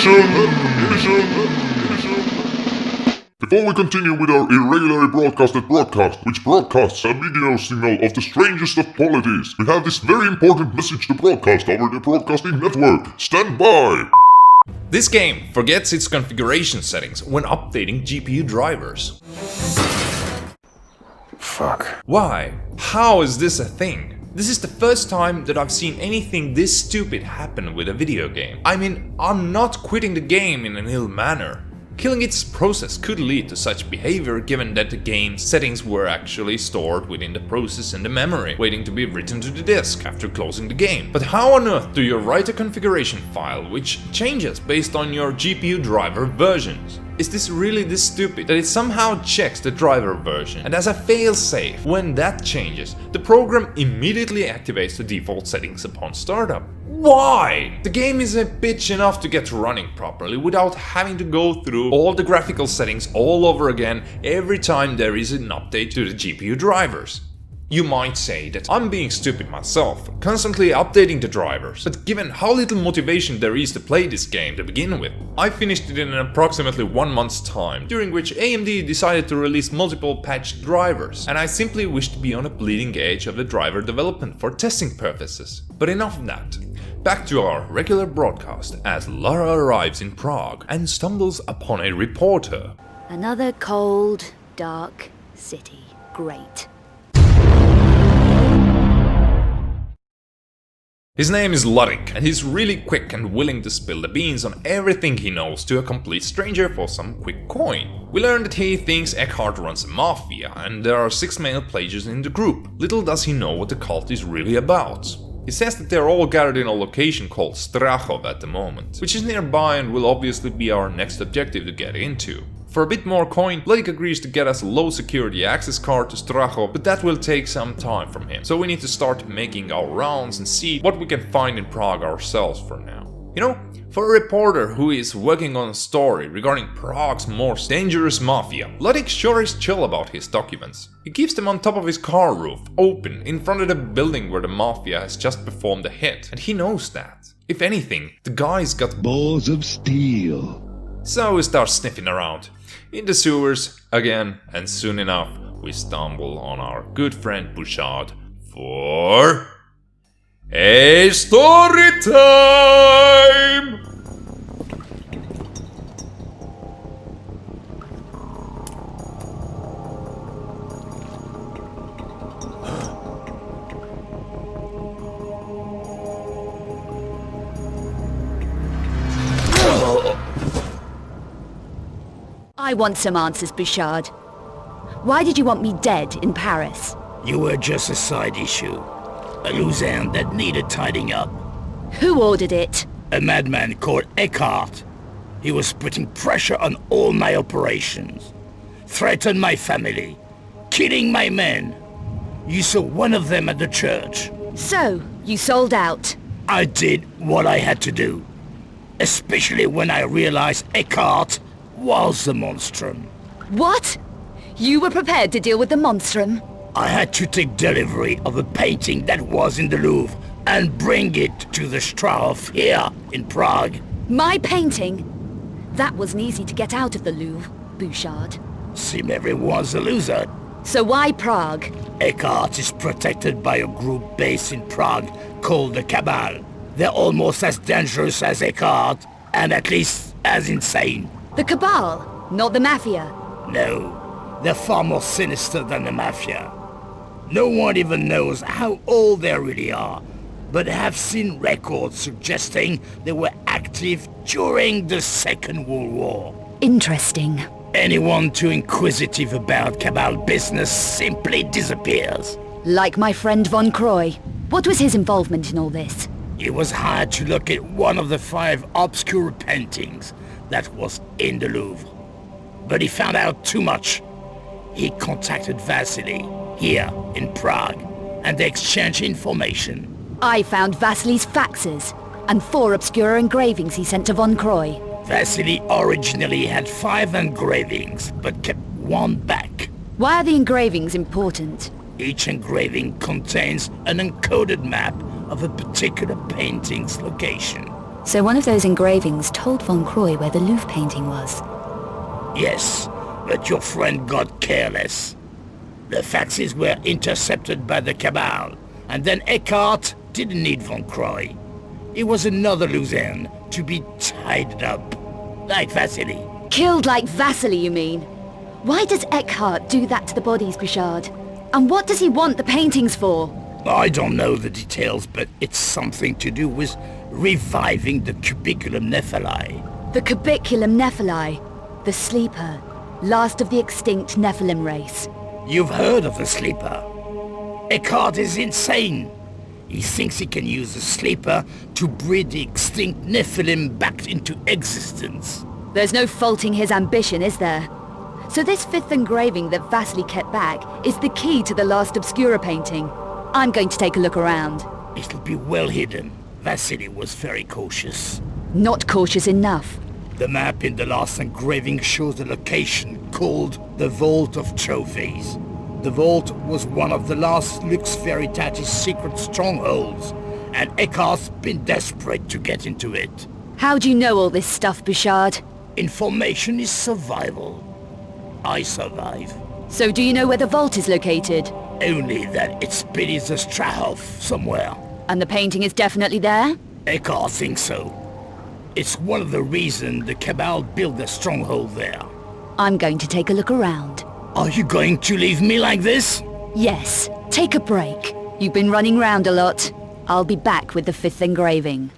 Before we continue with our irregularly broadcasted broadcast, which broadcasts a video signal of the strangest of qualities, we have this very important message to broadcast over the broadcasting network. Stand by! This game forgets its configuration settings when updating GPU drivers. Fuck. Why? How is this a thing? This is the first time that I've seen anything this stupid happen with a video game. I mean, I'm not quitting the game in an ill manner. Killing its process could lead to such behavior given that the game's settings were actually stored within the process in the memory, waiting to be written to the disk after closing the game. But how on earth do you write a configuration file which changes based on your GPU driver versions? Is this really this stupid that it somehow checks the driver version, and as a failsafe, when that changes, the program immediately activates the default settings upon startup? Why? The game is a bitch enough to get running properly without having to go through all the graphical settings all over again every time there is an update to the GPU drivers. You might say that I'm being stupid myself, constantly updating the drivers, but given how little motivation there is to play this game to begin with, I finished it in approximately 1 month's time, during which AMD decided to release multiple patched drivers, and I simply wished to be on a bleeding edge of the driver development for testing purposes. But enough of that. Back to our regular broadcast as Lara arrives in Prague and stumbles upon a reporter. Another cold, dark city. Great. His name is Ludwig, and he's really quick and willing to spill the beans on everything he knows to a complete stranger for some quick coin. We learn that he thinks Eckhart runs a mafia, and there are 6 male players in the group. Little does he know what the cult is really about. He says that they're all gathered in a location called Strahov at the moment, which is nearby and will obviously be our next objective to get into. For a bit more coin, Blake agrees to get us a low security access card to Strahov, but that will take some time from him, so we need to start making our rounds and see what we can find in Prague ourselves for now. You know, for a reporter who is working on a story regarding Prague's most dangerous mafia, Ludwig sure is chill about his documents. He keeps them on top of his car roof, open, in front of the building where the mafia has just performed a hit, and he knows that. If anything, the guy's got balls of steel. So we start sniffing around in the sewers again, and soon enough we stumble on our good friend Bouchard for a story time. I want some answers, Bouchard. Why did you want me dead in Paris? You were just a side issue. A loose end that needed tidying up. Who ordered it? A madman called Eckhart. He was putting pressure on all my operations. Threatened my family. Killing my men. You saw one of them at the church. So, you sold out. I did what I had to do. Especially when I realized Eckhart was the monstrum. What? You were prepared to deal with the monstrum? I had to take delivery of a painting that was in the Louvre and bring it to the Strahov here in Prague. My painting? That wasn't easy to get out of the Louvre, Bouchard. Seems everyone's a loser. So why Prague? Eckhart is protected by a group based in Prague called the Cabal. They're almost as dangerous as Eckhart, and at least as insane. The Cabal, not the Mafia. No, they're far more sinister than the Mafia. No one even knows how old they really are, but have seen records suggesting they were active during the Second World War. Interesting. Anyone too inquisitive about Cabal business simply disappears. Like my friend Von Croy. What was his involvement in all this? He was hired to look at one of the 5 obscure paintings that was in the Louvre. But he found out too much. He contacted Vasily, here in Prague, and they exchanged information. I found Vasily's faxes, and 4 obscure engravings he sent to Von Croy. Vasily originally had 5 engravings, but kept 1 back. Why are the engravings important? Each engraving contains an encoded map of a particular painting's location. So one of those engravings told Von Croy where the Louvre painting was. Yes, but your friend got careless. The faxes were intercepted by the Cabal, and then Eckhart didn't need Von Croy. It was another Luzerne to be tied up, like Vasily. Killed like Vasily, you mean? Why does Eckhart do that to the bodies, Bouchard? And what does he want the paintings for? I don't know the details, but it's something to do with reviving the Cubiculum Nephili. The Cubiculum Nephili, the Sleeper, last of the extinct Nephilim race. You've heard of the Sleeper. Eckhart is insane. He thinks he can use the Sleeper to breed the extinct Nephilim back into existence. There's no faulting his ambition, is there? So this fifth engraving that Vasily kept back is the key to the last Obscura painting. I'm going to take a look around. It'll be well hidden. Vasily was very cautious. Not cautious enough. The map in the last engraving shows a location called the Vault of Trophies. The vault was one of the last Lux Veritatis secret strongholds, and Eckhart's been desperate to get into it. How do you know all this stuff, Bouchard? Information is survival. I survive. So do you know where the vault is located? Only that it's beneath the Strahov somewhere. And the painting is definitely there? Eckhart thinks so. It's one of the reasons the Cabal built their stronghold there. I'm going to take a look around. Are you going to leave me like this? Yes, take a break. You've been running round a lot. I'll be back with the fifth engraving.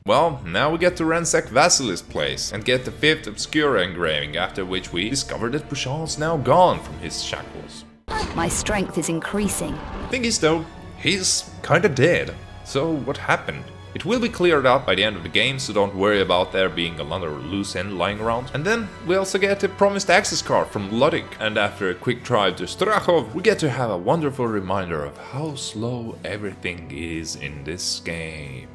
Well, now we get to ransack Vasily's place and get the fifth Obscura engraving, after which we discover that Bouchard's now gone from his shackles. My strength is increasing. Thing is though, he's kinda dead. So what happened? It will be cleared up by the end of the game, so don't worry about there being another loose end lying around. And then we also get the promised access card from Ludwig, and after a quick drive to Strahov, we get to have a wonderful reminder of how slow everything is in this game.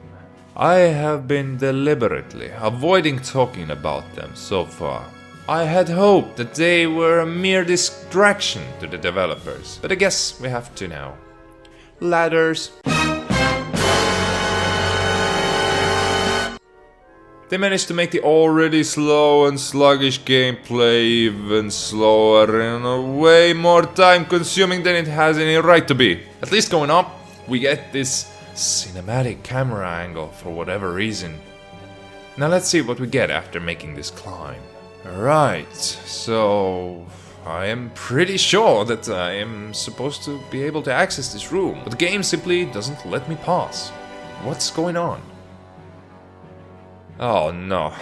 I have been deliberately avoiding talking about them so far. I had hoped that they were a mere distraction to the developers, but I guess we have to now. Ladders. They managed to make the already slow and sluggish gameplay even slower and a way more time consuming than it has any right to be. At least going up, we get this cinematic camera angle for whatever reason. Now let's see what we get after making this climb. Right, so I am pretty sure that I am supposed to be able to access this room, but the game simply doesn't let me pass. What's going on? Oh no,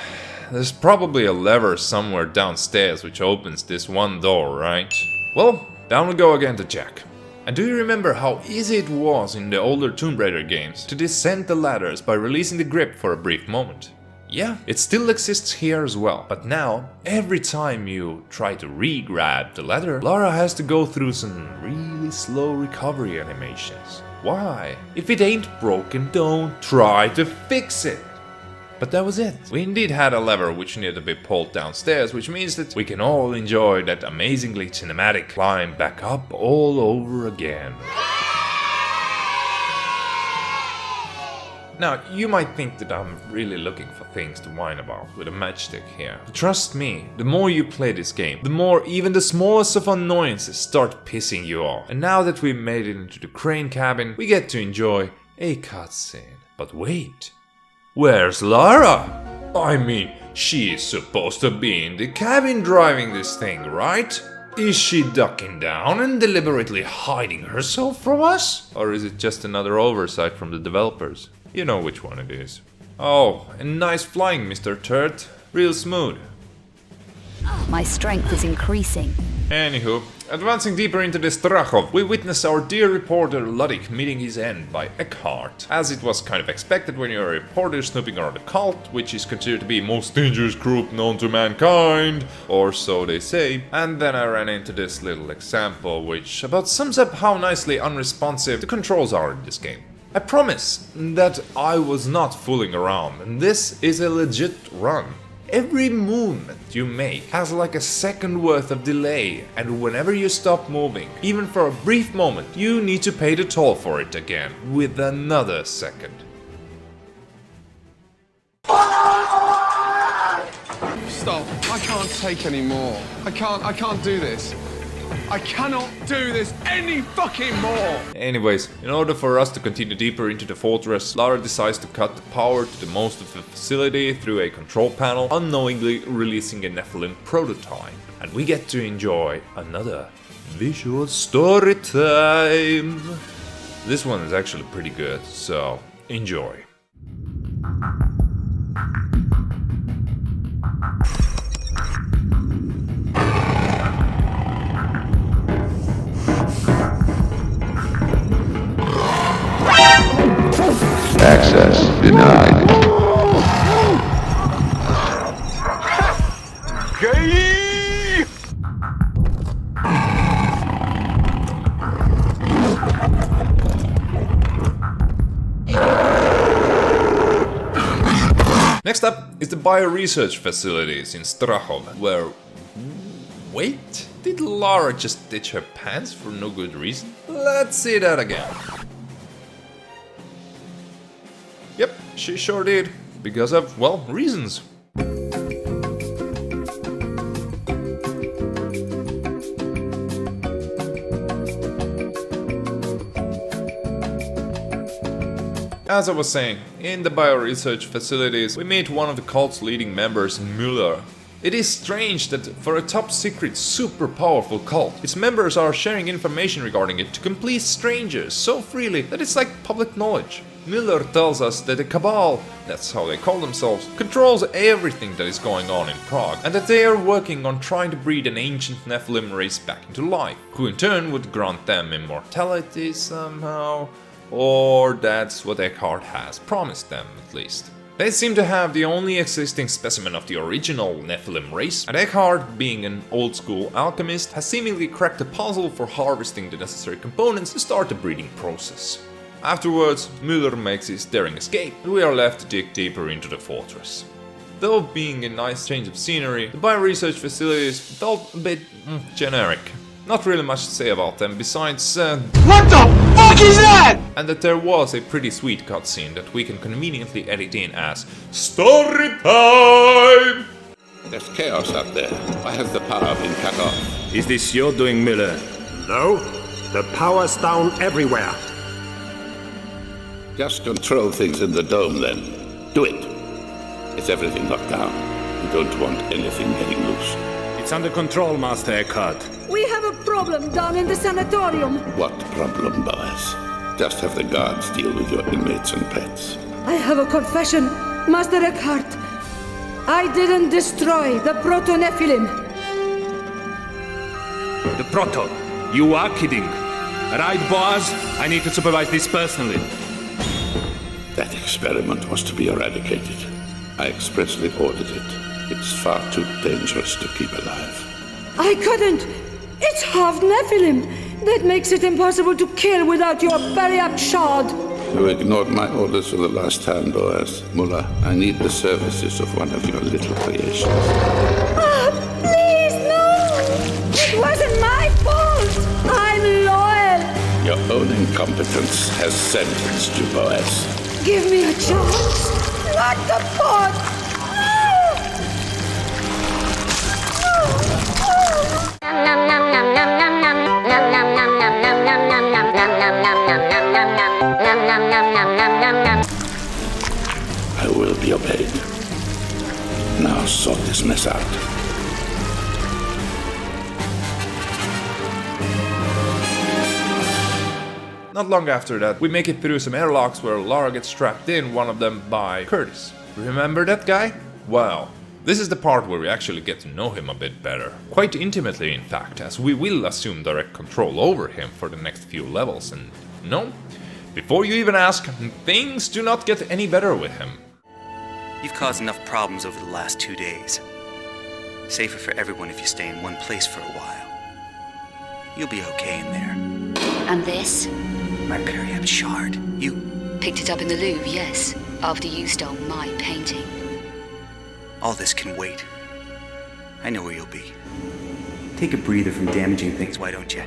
there's probably a lever somewhere downstairs which opens this one door, right? Well, down we go again to check. And do you remember how easy it was in the older Tomb Raider games to descend the ladders by releasing the grip for a brief moment? Yeah, it still exists here as well, but now, every time you try to re-grab the ladder, Lara has to go through some really slow recovery animations. Why? If it ain't broken, don't try to fix it! But that was it. We indeed had a lever which needed to be pulled downstairs, which means that we can all enjoy that amazingly cinematic climb back up all over again. Now, you might think that I'm really looking for things to whine about with a matchstick here. But trust me, the more you play this game, the more even the smallest of annoyances start pissing you off. And now that we've made it into the crane cabin, we get to enjoy a cutscene. But wait. Where's Lara? I mean, she is supposed to be in the cabin driving this thing, right? Is she ducking down and deliberately hiding herself from us? Or is it just another oversight from the developers? You know which one it is. Oh, and nice flying, Mr. Turd. Real smooth. My strength is increasing. Anywho, advancing deeper into the Strahov, we witness our dear reporter Ludwig meeting his end by Eckhart. As it was kind of expected when you're a reporter snooping around a cult, which is considered to be the most dangerous group known to mankind, or so they say. And then I ran into this little example which about sums up how nicely unresponsive the controls are in this game. I promise that I was not fooling around, and this is a legit run. Every movement you make has like a second worth of delay, and whenever you stop moving, even for a brief moment, you need to pay the toll for it again, with another second. Well, I can't take any more. I can't do this. I cannot do this any fucking more! Anyways, in order for us to continue deeper into the fortress, Lara decides to cut the power to the most of the facility through a control panel, unknowingly releasing a Nephilim prototype. And we get to enjoy another visual story time. This one is actually pretty good, so enjoy. Access denied. Next up is the bioresearch facilities in Strahov, where... Wait? Did Lara just ditch her pants for no good reason? Let's see that again. Yep, she sure did. Because of, well, reasons. As I was saying, in the bioresearch facilities, we meet one of the cult's leading members, Müller. It is strange that for a top secret, super powerful cult, its members are sharing information regarding it to complete strangers so freely that it's like public knowledge. Müller tells us that the Cabal, that's how they call themselves, controls everything that is going on in Prague, and that they are working on trying to breed an ancient Nephilim race back into life, who in turn would grant them immortality somehow. Or that's what Eckhart has promised them, at least. They seem to have the only existing specimen of the original Nephilim race, and Eckhart, being an old-school alchemist, has seemingly cracked the puzzle for harvesting the necessary components to start the breeding process. Afterwards, Müller makes his daring escape, and we are left to dig deeper into the fortress. Though being a nice change of scenery, the bioresearch facilities felt a bit generic. Not really much to say about them besides What the fuck is that?! And that there was a pretty sweet cutscene that we can conveniently edit in as Storytime! There's chaos out there. Why has the power been cut off? Is this your doing, Miller? No, the power's down everywhere. Just control things in the dome then. Do it. Is everything locked down? We don't want anything getting loose. It's under control, Master Eckhart. We have a problem down in the sanatorium. What problem, boys? Just have the guards deal with your inmates and pets. I have a confession, Master Eckhart. I didn't destroy the Proto-Nephilim. The Proto? You are kidding. Right, Boaz? I need to supervise this personally. That experiment was to be eradicated. I expressly ordered it. It's far too dangerous to keep alive. I couldn't. It's half Nephilim. That makes it impossible to kill without your periapt shard. You ignored my orders for the last time, Boaz. Mullah, I need the services of one of your little creations. Ah, please, no! It wasn't my fault! I'm loyal! Your own incompetence has sentenced you, Boaz. Give me a chance! Not the pot! I will be obeyed. Now sort this mess out. Not long after that, we make it through some airlocks where Lara gets trapped in one of them by Curtis. Remember that guy? Well, this is the part where we actually get to know him a bit better. Quite intimately, in fact, as we will assume direct control over him for the next few levels, and no, before you even ask, things do not get any better with him. You've caused enough problems over the last 2 days. Safer for everyone if you stay in one place for a while. You'll be okay in there. And this? My periapt shard. You Picked it up in the Louvre, yes, after you stole my painting. all this can wait. I know where you'll be. Take a breather from damaging things, why don't you?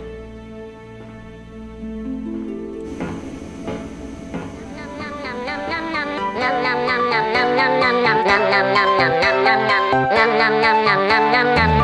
nom nom nom nom nom nom